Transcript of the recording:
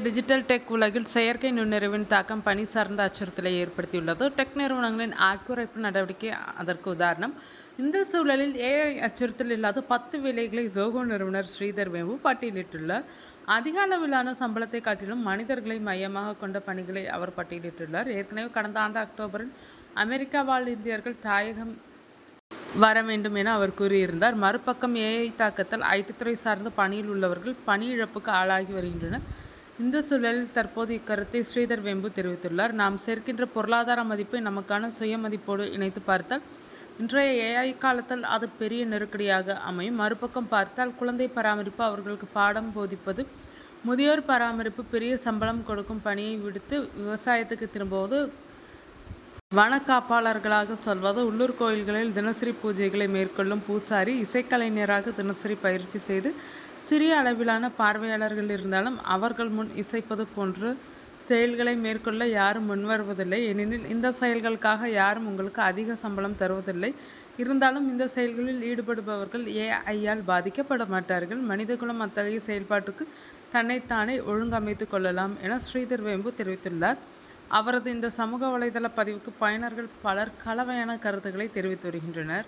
Digital tech உலகில் செயற்கை நுண்ணறிவின் தாக்கம் பணி சார்ந்த அச்சுறுத்தலை ஏற்படுத்தியுள்ளது. டெக் நிறுவனங்களின் ஆட்குறைப்பு நடவடிக்கை அதற்கு உதாரணம். இந்த சூழலில் ஏஐ அச்சுறுத்தல் இல்லாத 10 வேலைகளை ஜோகோ நிறுவனர் ஸ்ரீதர் வேம்பு பட்டியலிட்டுள்ளார். அதிக அளவிலான சம்பளத்தை காட்டிலும் மனிதர்களை மையமாக கொண்ட பணிகளை அவர் பட்டியலிட்டுள்ளார். ஏற்கனவே கடந்த ஆண்டு அக்டோபரில் அமெரிக்கா வாழ் இந்தியர்கள் தாயகம் வர வேண்டும் என அவர் கூறியிருந்தார். மறுபக்கம் ஏஐ தாக்கத்தால் ஐடி-துறை சார்ந்த பணியில் உள்ளவர்கள் பணி இழப்புக்கு ஆளாகி வருகின்றனர். இந்த சூழலில் தற்போது இக்கருத்தை ஸ்ரீதர் வேம்பு தெரிவித்துள்ளார். நாம் சேர்க்கின்ற பொருளாதார மதிப்பை நமக்கான சுய மதிப்போடு இணைத்து பார்த்தால் இன்றைய ஏஐ காலத்தில் அது பெரிய நெருக்கடியாக அமையும். மறுபக்கம் பார்த்தால் குழந்தை பராமரிப்பு, அவர்களுக்கு பாடம் போதிப்பது, முதியோர் பராமரிப்பு, பெரிய சம்பளம் கொடுக்கும் பணியை விடுத்து விவசாயத்துக்கு திரும்புவது, வனக்காப்பாளர்களாக சொல்வது, உள்ளூர் கோயில்களில் தினசரி பூஜைகளை மேற்கொள்ளும் பூசாரி, இசைக்கலைஞராக தினசரி பயிற்சி செய்து சிறிய அளவிலான பார்வையாளர்கள் இருந்தாலும் அவர்கள் முன் இசைப்பது போன்ற செயல்களை மேற்கொள்ள யாரும் முன்வருவதில்லை. ஏனெனில் இந்த செயல்களுக்காக யாரும் உங்களுக்கு அதிக சம்பளம் தருவதில்லை. இருந்தாலும் இந்த செயல்களில் ஈடுபடுபவர்கள் ஏஐயால் பாதிக்கப்பட மாட்டார்கள். மனிதகுலம் அத்தகைய செயல்பாட்டுக்கு தன்னைத்தானே ஒழுங்கமைத்து கொள்ளலாம் என ஸ்ரீதர் வேம்பு தெரிவித்துள்ளார். அவரது இந்த சமூக வலைதள பதிவுக்கு பயனர்கள் பலர் கலவையான கருத்துக்களை தெரிவித்து வருகின்றனர்.